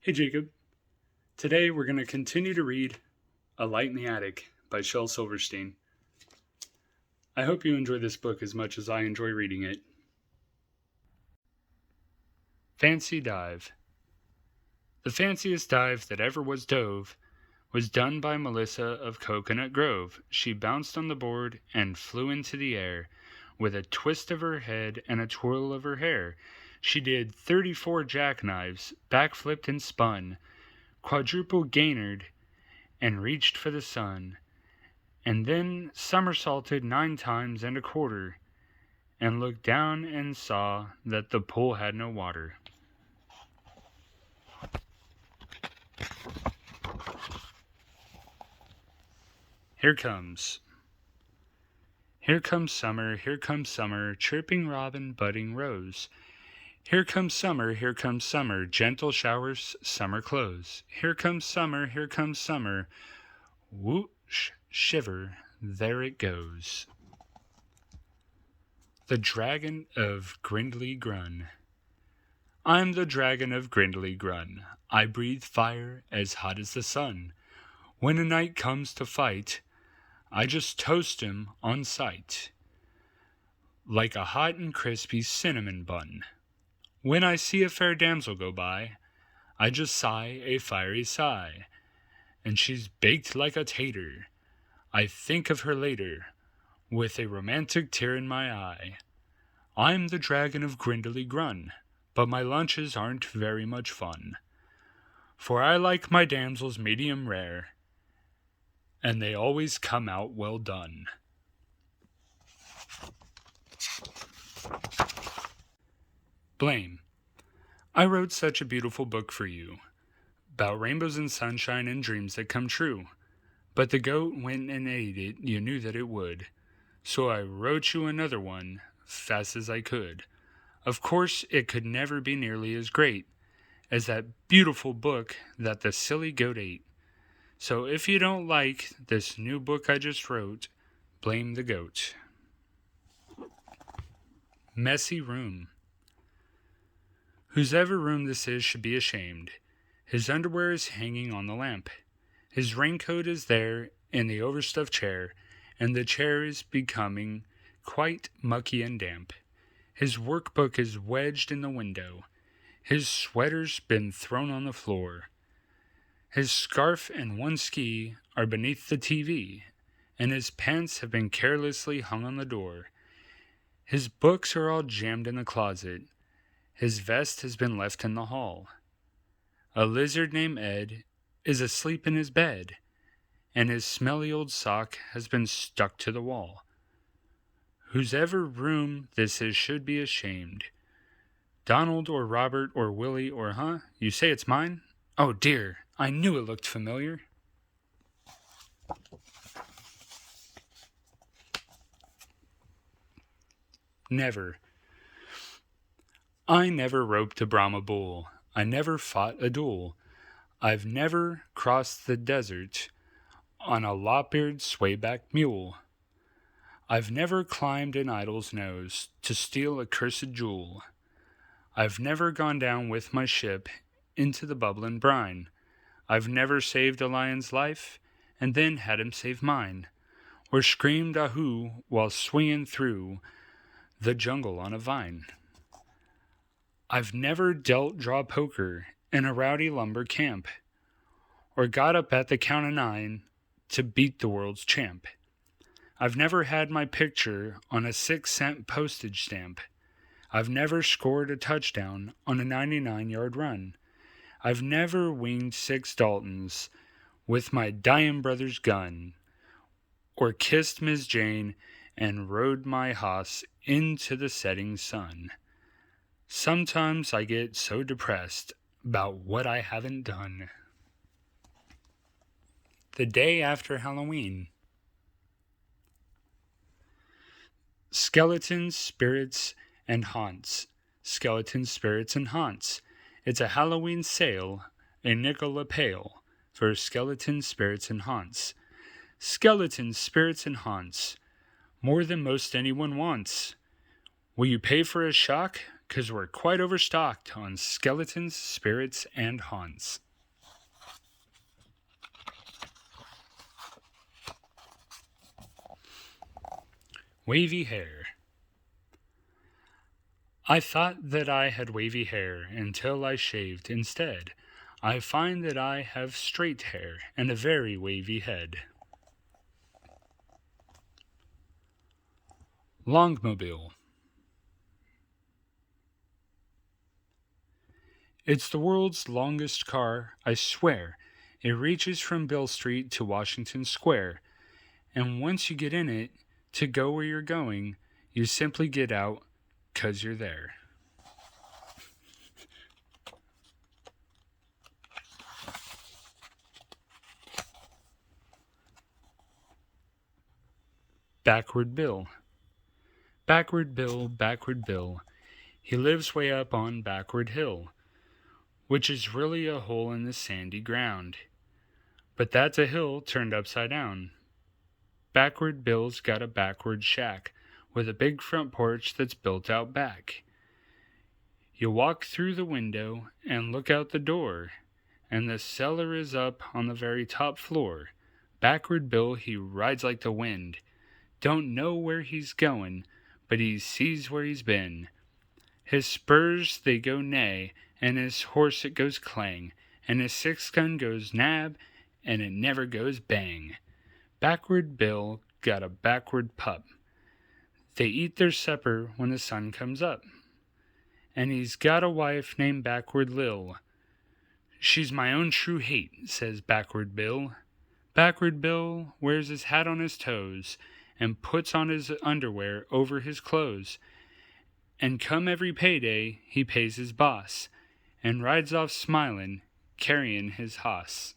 Hey Jacob, today we're going to continue to read A Light in the Attic by Shel Silverstein. I hope you enjoy this book as much as I enjoy reading it. Fancy Dive. The fanciest dive that ever was dove was done by Melissa of Coconut Grove. She bounced on the board and flew into the air. With a twist of her head and a twirl of her hair, she did 34 jackknives, backflipped and spun, quadruple gainered, and reached for the sun, and then somersaulted 9 times and a quarter, and looked down and saw that the pool had no water. Here comes. Here comes summer, chirping robin, budding rose. Here comes summer, gentle showers, summer clothes. Here comes summer, whoosh, shiver, there it goes. The Dragon of Grin. I'm the Dragon of Grin. I breathe fire as hot as the sun. When a knight comes to fight, I just toast him on sight, like a hot and crispy cinnamon bun. When I see a fair damsel go by, I just sigh a fiery sigh, and she's baked like a tater. I think of her later, with a romantic tear in my eye. I'm the Dragon of Grin, but my lunches aren't very much fun, for I like my damsels medium rare, and they always come out well done. Blame. I wrote such a beautiful book for you, 'bout rainbows and sunshine and dreams that come true. But the goat went and ate it, you knew that it would, so I wrote you another one, fast as I could. Of course, it could never be nearly as great as that beautiful book that the silly goat ate. So if you don't like this new book I just wrote, blame the goat. Messy room. Whosever room this is should be ashamed. His underwear is hanging on the lamp. His raincoat is there in the overstuffed chair, and the chair is becoming quite mucky and damp. His workbook is wedged in the window. His sweater's been thrown on the floor. His scarf and one ski are beneath the TV, and his pants have been carelessly hung on the door. His books are all jammed in the closet. His vest has been left in the hall. A lizard named Ed is asleep in his bed, and his smelly old sock has been stuck to the wall. Whosever room this is should be ashamed. Donald or Robert or Willie or you say it's mine? Oh dear, I knew it looked familiar. Never. I never roped a Brahma bull. I never fought a duel. I've never crossed the desert on a lop-eared swayback mule. I've never climbed an idol's nose to steal a cursed jewel. I've never gone down with my ship into the bubbling brine. I've never saved a lion's life and then had him save mine, or screamed ahoo while swinging through the jungle on a vine. I've never dealt draw poker in a rowdy lumber camp, or got up at the count of 9 to beat the world's champ. I've never had my picture on a 6-cent postage stamp. I've never scored a touchdown on a 99-yard run. I've never winged 6 Daltons with my dying brother's gun, or kissed Miss Jane and rode my hoss into the setting sun. Sometimes I get so depressed about what I haven't done. The day after Halloween. Skeletons, spirits, and haunts. Skeletons, spirits, and haunts. It's a Halloween sale, a nickel a pail, for skeletons, spirits, and haunts. Skeletons, spirits, and haunts. More than most anyone wants. Will you pay for a shock? 'cause we're quite overstocked on skeletons, spirits, and haunts. Wavy hair. I thought that I had wavy hair until I shaved instead. I find that I have straight hair and a very wavy head. Longmobile. It's the world's longest car, I swear. It reaches from Bill Street to Washington Square. And once you get in it, to go where you're going, you simply get out 'cause you're there. Backward Bill. Backward Bill, backward Bill. He lives way up on Backward Hill, which is really a hole in the sandy ground. But that's a hill turned upside down. Backward Bill's got a backward shack with a big front porch that's built out back. You walk through the window and look out the door, and the cellar is up on the very top floor. Backward Bill, he rides like the wind. Don't know where he's going, but he sees where he's been. His spurs, they go neigh, and his horse it goes clang, and his six-gun goes nab, and it never goes bang. Backward Bill got a backward pup. They eat their supper when the sun comes up. And he's got a wife named Backward Lil. She's my own true hate, says Backward Bill. Backward Bill wears his hat on his toes, and puts on his underwear over his clothes. And come every payday, he pays his boss, and rides off smilin', carryin' his hoss.